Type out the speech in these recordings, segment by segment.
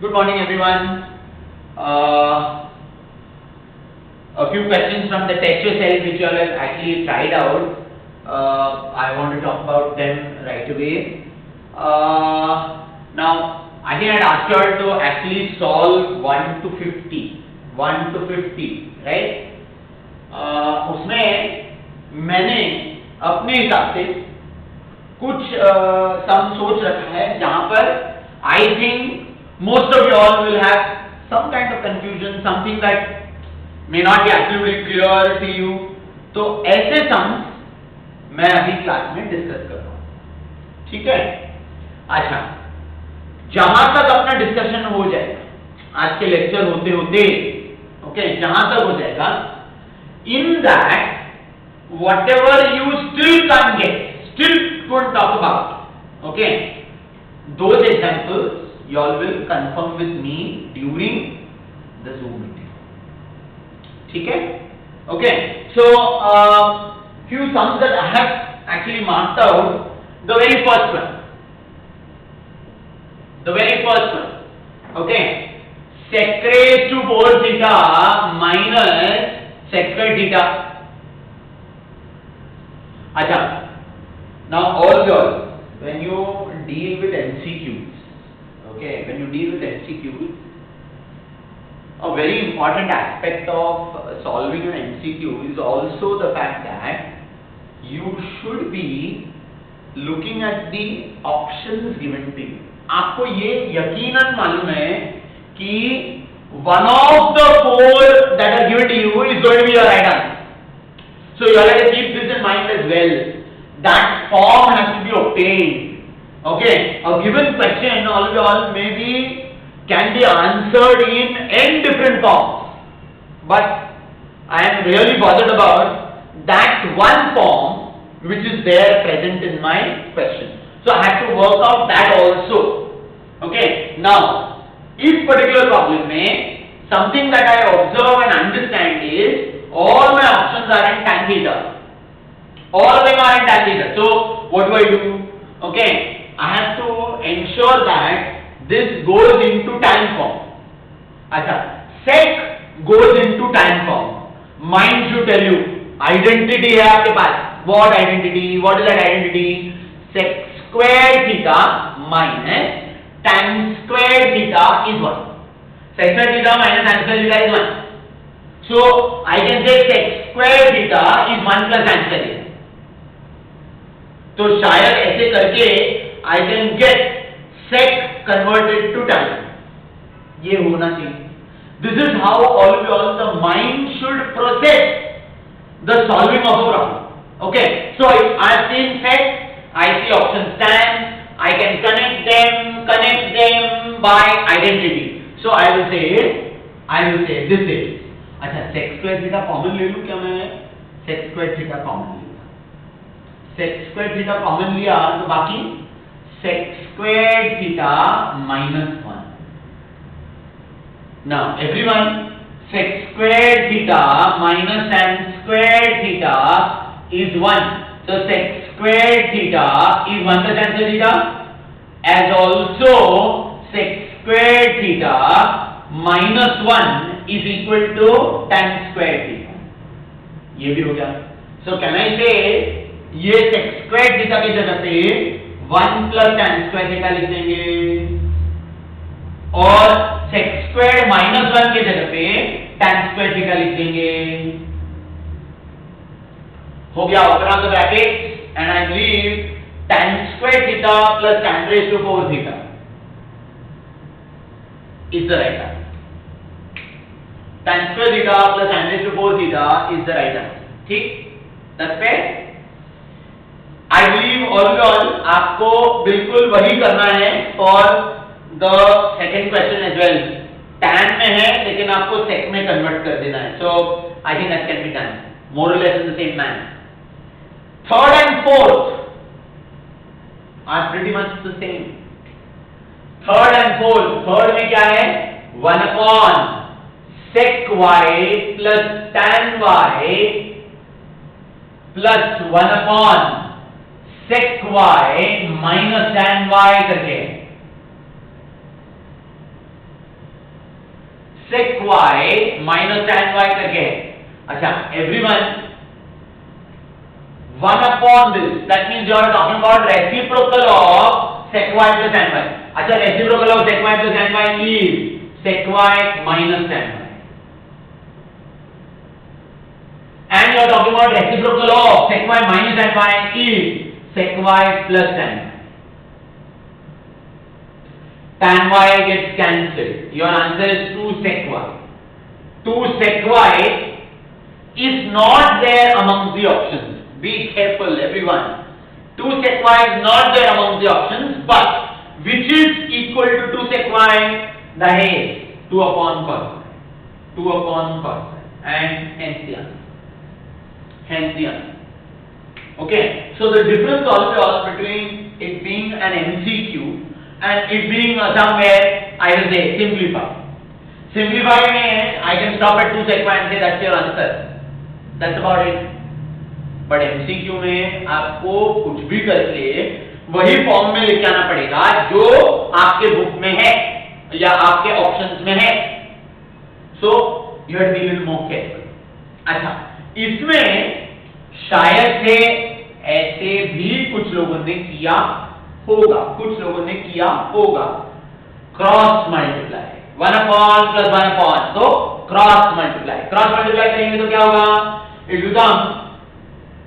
Good morning, everyone. A few questions from the test yourself which you all have actually tried out. I want to talk about them right away. Now, I think I'd asked you all to actually solve 1 to 50. 1 to 50, right? उसमें मैंने अपने हिसाब से कुछ सम सोच रखा है जहां पर I think most of you all will have some kind of confusion, something that may not be absolutely clear to you. तो ऐसे सम्स मैं अभी क्लास में डिस्कस कर रहा हूं, ठीक है? अच्छा, जहां तक अपना डिस्कशन हो जाएगा आज के लेक्चर होते होते, ओके, जहां तक हो जाएगा, in that whatever you still can't get, still couldn't talk about, okay, those examples you all will confirm with me during the Zoom meeting. ठीक है? Okay. So few sums that I have actually marked out. The very first one. The very first one. Okay. Sec raised to 4 theta minus sec square theta. अच्छा. Now all y'all, when you deal with MCQs, okay, when you deal with MCQs, a very important aspect of solving an MCQ is also the fact that you should be looking at the options given to you. आपको ये यकीनन मालूम है कि one of the 4 that are given to you is going to be your right answer. So you have to keep this in mind as well. That form has to be obtained. Okay, a given question all maybe can be answered in n different forms, but I am really bothered about that one form which is there present in my question. So I have to work out that also. Okay, now इस particular problem में something that I observe and understand is all my options are in tan theta. All of them are in tan theta. So what do? Okay, I have to ensure that this goes into tan form. अच्छा, sec goes into tan form. Mind should tell you identity है आपके पास. What identity? What is that identity? Sec square theta minus tan square theta is 1. Sec square theta minus tan square theta is 1. So I can say sec square theta is 1 plus tan square theta. तो शायद ऐसे करके I can get sec converted to tan. ये होना चाहिए. This is how all the mind should process the solving of a problem. Okay, so I have seen sec, I see options tan, I can connect them by identity. So I will say this is. अच्छा, sec square theta common ले लूँ क्या मैं? Sec square theta common ले लूँ. Sec square theta common लिया तो बाकी sec square theta minus 1. Now everyone, sec square theta minus tan square theta is 1. So sec square theta is 1 plus tan square theta, as also sec square theta minus 1 is equal to tan square theta. ये भी हो गया. So can I say ये sec square theta की जगह पे 1 plus tan square theta लिख देंगे और sec square minus 1 की जगह पे tan square theta लिख देंगे. हो गया. open all the brackets and I leave tan square theta plus tan raised to 4 theta is the right answer. Tan square theta plus tan raised to 4 theta is the right answer. ठीक? That's fair? I believe all आपको बिल्कुल वही करना है for the second question as well. tan में है लेकिन आपको sec में convert कर देना है. So I think that can be done more or less in the same manner. Third and fourth are pretty much the same. Third and fourth. Third में क्या है? 1 upon sec y plus tan y plus 1 upon sec y minus tan y करके. sec y minus tan y करके है। अच्छा, everyone 1 upon this, that means you are talking about reciprocal of sec y plus tan y। अच्छा, reciprocal of sec y plus tan y is sec y minus tan y, and you are talking about reciprocal of sec y minus tan y is sec y plus tan y. Tan y gets cancelled. Your answer is 2 sec y. 2 sec y is not there among the options. Be careful, everyone. 2 sec y is not there among the options, but which is equal to 2 sec y? That is 2 upon cos y. 2 upon cos y. And hence the answer. Hence the answer. Okay, so the difference also between it being an MCQ and it being somewhere, I will say, simplified. Simplified means I can stop at 2 sec y and say that's your answer. That's about it. But MCQ में आपको कुछ भी करके वही form में लेके आना पड़ेगा जो आपके बुक में है या आपके ऑप्शंस में है. So you have to be a little more careful. अच्छा, इसमें शायद से ऐसे भी कुछ लोगों ने किया होगा, कुछ लोगों ने किया होगा. Cross multiply 1 upon plus 1 upon, तो क्रॉस मल्टीप्लाई करेंगे तो क्या होगा? इट बिकम,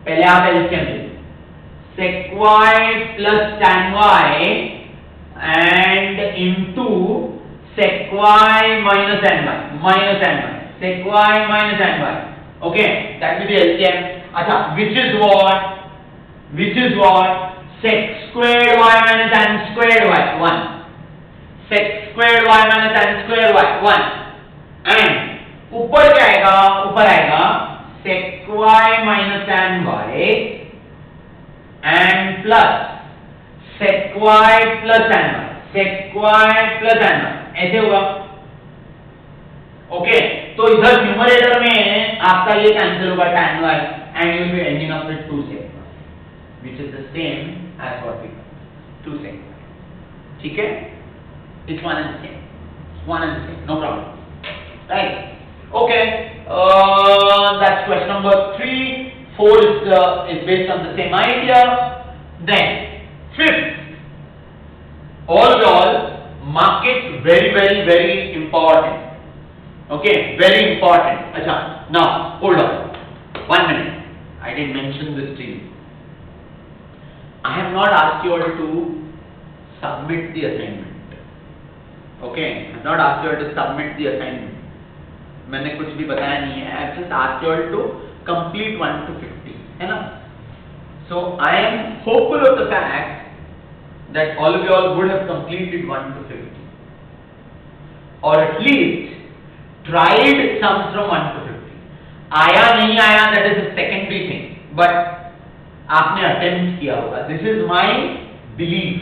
पहले आप एलसीएम ले sec y plus tan y and into sec y minus tan y, sec y minus tan y. Okay, that will be the LCM. अच्छा, which is what? Sec squared y minus tan squared y 1. Sec squared y minus tan squared y 1. And ऊपर क्या आएगा? ऊपर आएगा sec y minus tan y and plus sec y plus tan y. Sec y plus tan y ऐसे होगा. Okay, तो इधर numerator में आपका ये कैंसिल होगा tan y and you will be ending up with 2 sec y, which is the same as what we got, 2 sec y. ठीक है, it's one and the same, no problem, right? Okay, that's question number 3. 4 is based on the same idea. Then 5th, all mark it very important. Okay, very important. Acha, now hold on 1 minute. I didn't mention this to you. I have not asked you all to submit the assignment. Okay, I have not asked you all to submit the assignment. मैंने कुछ भी बताया नहीं है. I have just asked you all to complete 1 to 50, है ना? So I am hopeful of the fact that all of you all would have completed 1 to 50, or at least tried sums from 1 to 50. आया नहीं आया, that is a secondary thing, but आपने attempt किया होगा. This is my belief,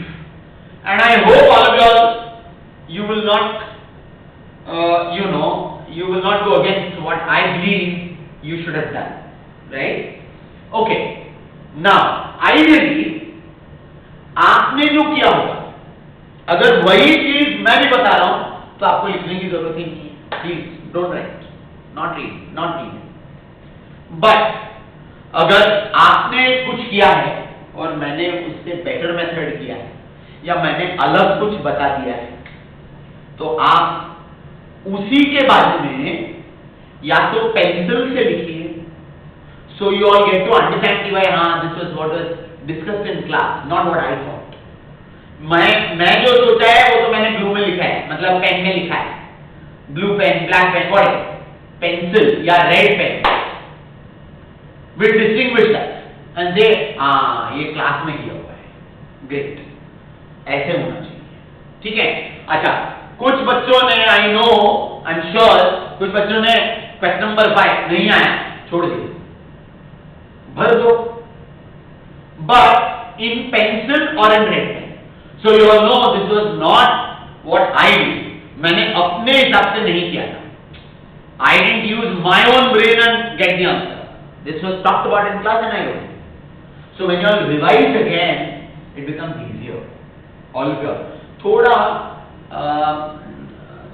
and I hope all of you all, you will not you will not go against what I believe you should have done, right? Okay, now ideally आपने जो किया होगा, अगर वही चीज मैं भी बता रहा हूं तो आपको लिखने की जरूरत ही नहीं है. Please don't write, not read. But अगर आपने कुछ किया है और मैंने उससे बेटर मेथड किया है या मैंने अलग कुछ बता दिया है, तो आप उसी के बारे में या तो पेंसिल से लिखिए, so you all get to understand कि भाई हाँ, this was what was discussed in class, not what I thought. मैं जो सोचा है वो तो मैंने ब्लू में लिखा है, मतलब पेन में लिखा है, blue pen, black pen, what, pencil या red pen, with distinguish that and से ये क्लास में किया हुआ है. ग्रेट, ऐसे होना चाहिए. ठीक है. अच्छा, कुछ बच्चों ने, I know, I am sure, कुछ बच्चों ने क्वेश्चन नंबर 5 नहीं आया, छोड़ दिया, भर दो, बट इन पेंसिल और in red pen. So you all know this was not what I did. मैंने अपने हिसाब से नहीं किया था. I didn't use my own brain and get the answer. This was talked about in class and I wrote. So when you all revise again, it becomes easier. All of you थोड़ा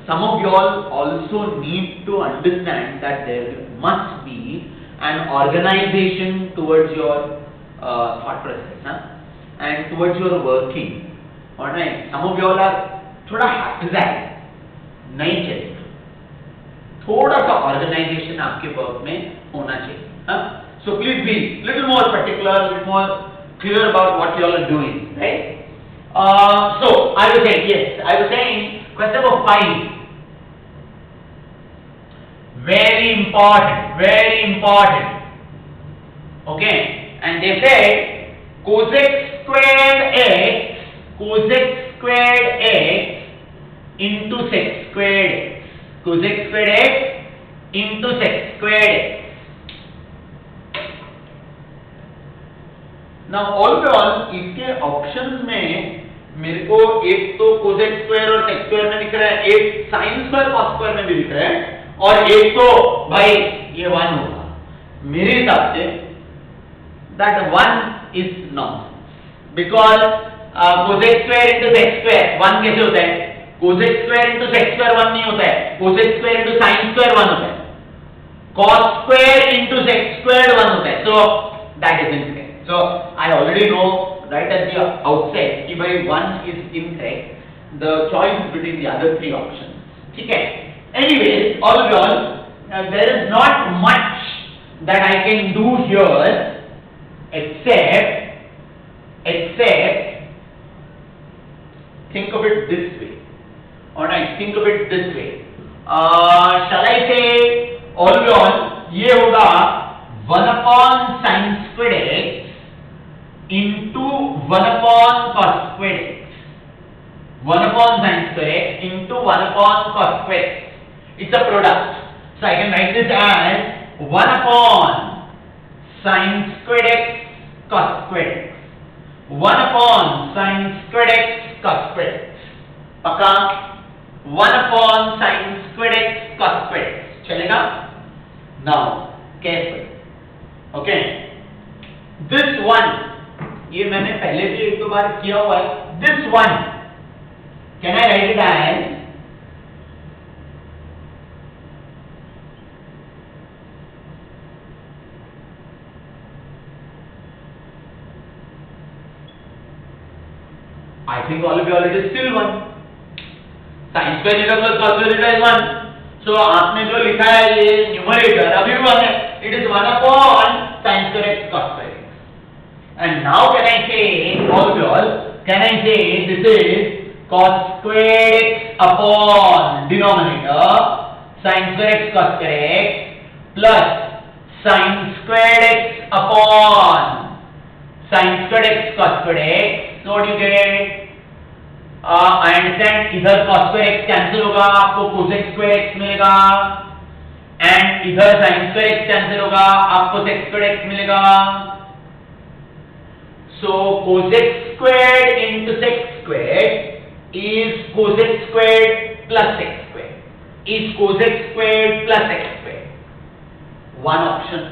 some of you all also need to understand that there must be an organization towards your thought process, huh? And towards your working. Alright, some of you all are थोड़ा haphazard, नहीं चलेगा. थोड़ा सा organisation आपके work में होना चाहिए, हाँ? So please be little more particular, little more clear about what you all are doing, right? So I was saying, yes, I was saying question number 5, very important, okay? And they said cosec squared x into sec squared x. Cosec squared x into sec squared x. Now all इसके options में मेरे को एक तो cosec square और sec square में दिख रहा है, एक sin स्क्वायर cos स्क्वायर में भी दिख रहा है, और एक तो भाई ये 1 होगा. मेरे हिसाब से that 1 is nonsense, because cosec square into sec square 1 कैसे होता है? cosec square into sec square 1 नहीं होता है, cosec square into sin square 1 होता है, cos square into sec square 1 होता है. So that is incorrect. So I already know right at the outset कि भाई 1 is incorrect. The choice is between the other 3 options. ठीक है? Anyways, all of y'all, there is not much that I can do here except think of it this way. Alright, think of it this way. Shall I say, all of y'all, ये होगा 1 upon sin squared x into 1 upon cos squared x. 1 upon sin squared x into 1 upon cos squared x. It's a product. So I can write this as 1 upon sin squared x cos squared x. 1 upon sin squared x cos squared x. पक्का? 1 upon sin squared x cos squared x. चलेगा? Now, careful. Okay. This one, ये मैंने पहले भी एक दो बार किया हुआ है. This one, can I write it as I think all of you all it is still 1. Sin square theta plus cos square theta is 1. So आपने जो लिखा है ये न्यूमरेटर अभी भी 1 है. It is 1 upon sin square x cos square x. And now can I say, all of you all, can I say this is cos square x upon denominator sin square x cos square x plus sin square x upon sin square x cos square x. So what do you get? I understand इधर cos square x cancel होगा, आपको cosec square x मिलेगा, and इधर sin square x cancel होगा, आपको sec square x मिलेगा. So cosec squared into sec squared is cosec squared plus sec squared. Is cosec squared plus sec squared. One option,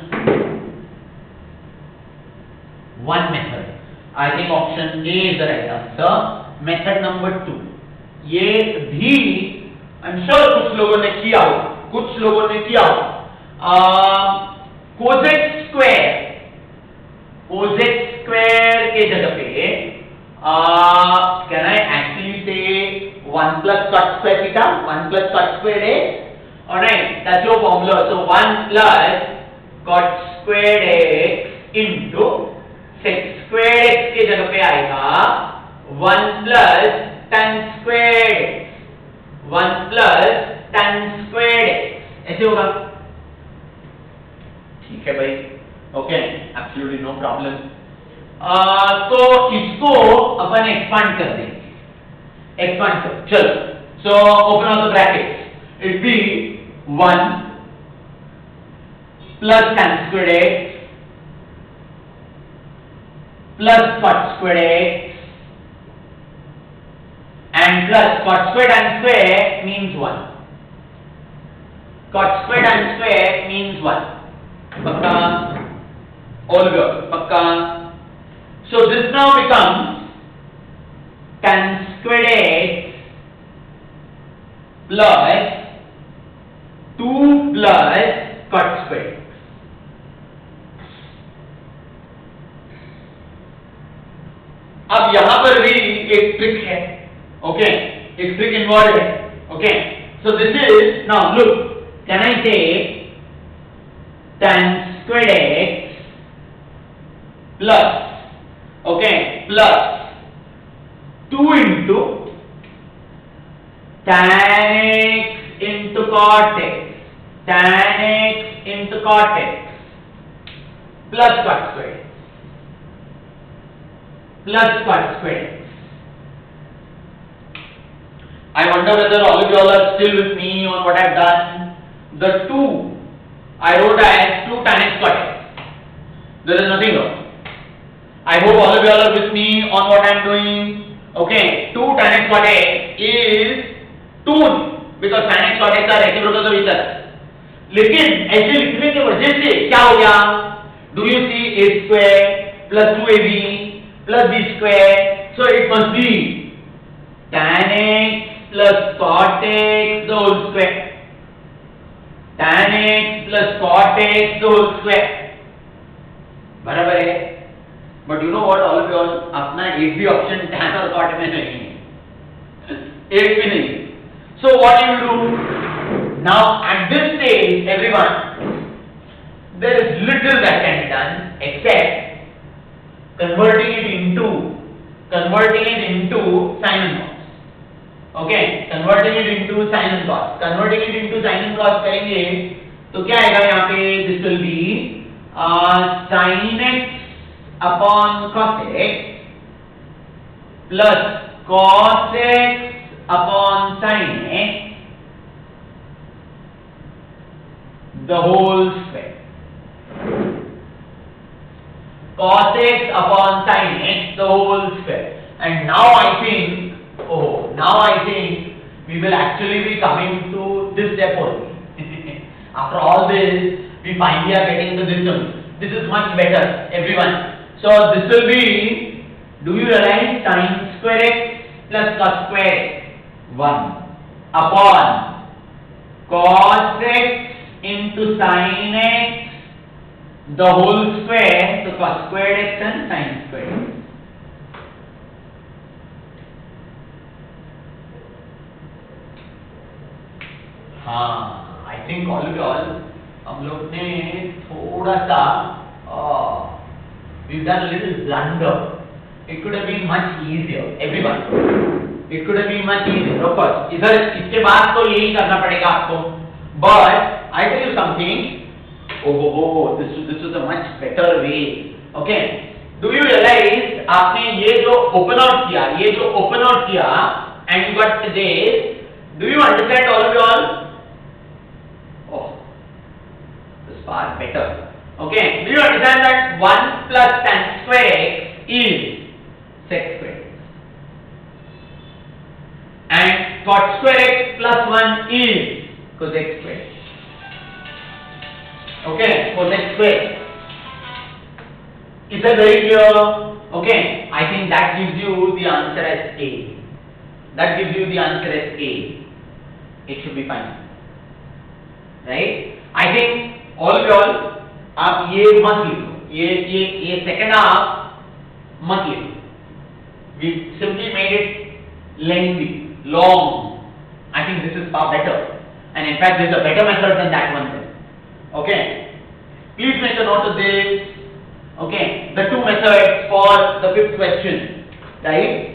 one method. I think option A is the right answer. Method number 2. ये भी I'm sure कुछ लोगों ने किया हो. Cosec square के जगह पे can I actually say 1 plus cot square theta, 1 plus cot square a? Alright, that's your formula. So 1 plus cot squared x into sec squared x के जगह पे आएगा 1 plus tan squared x. 1 plus tan squared x. ऐसे होगा. ठीक है भाई. Okay, absolutely no problem. तो इसको अपन एक्सपांड कर देंगे. चलो. So open all the brackets. It be 1 plus tan squared x plus cot squared x and plus cot squared tan square means 1. Cot squared tan square means 1. Pakka? All good. Pakka? So this now becomes tan squared x plus 2 plus cot square x. अब यहां पर भी एक trick है, okay, एक trick involve है, okay. So this is, now look, can I say tan squared x plus, okay, plus 2 into tan x into cot x, tan x into cot x plus cot squared x plus cot squared x. I wonder whether all of you all are still with me on what I've done. The 2 I wrote as 2 tan x cot x. There is nothing wrong. I hope all of you all are with me on what I'm doing. Okay, 2 tan x cot x is 2 because tan x cot x are reciprocals of each other. लेकिन ऐसे लिखने की वजह से क्या हो गया? Do you see a square plus 2ab plus b square? So it must be tan x plus cot x the whole square. Tan x plus cot x the whole square. बराबर है? But you know what, all of you all, अपना एक भी option tan और cot में नहीं है, एक भी नहीं. So what you do now at this stage, everyone, there is little that can be done except converting it into sin and cos. Okay, converting it into sin and cos. Converting it into sin and cos करेंगे तो क्या आएगा यहाँ पे? This will be sin x upon cos x plus cos x upon sin x the whole square. Cos x upon sin x the whole square. And now I think, we will actually be coming to this step only. After all this, we finally are getting into this term. This is much better, everyone. So this will be, do you realize, sin square x plus cos square x 1 upon cos x into sin x the whole square, so cos squared x and sin squared x. हाँ, I think all of you all, हम लोग ने थोड़ा सा we've done a little blunder. It could have been much easier, everyone. It could have been much easier. Of course, इधर इसके बाद तो यही करना पड़ेगा आपको. But I tell you something. This is a much better way. Okay. Do you realize आपने ये जो open out किया, and you got this. Do you understand, all of you all? Oh, this is far better. Okay. Do you understand that 1 plus tan square x is sec square x, and cot square x plus 1 is cosec square. Okay, cosec square. Is that very clear? Okay, I think that gives you the answer as A. That gives you the answer as A. It should be fine, right? I think all of you all, आप ये मत लिखो, ये second half मत लिखो. We simply made it lengthy, long. I think this is far better, and in fact, there is a better method than that one. Okay, please make a note of this. Okay, the two methods for the fifth question, right?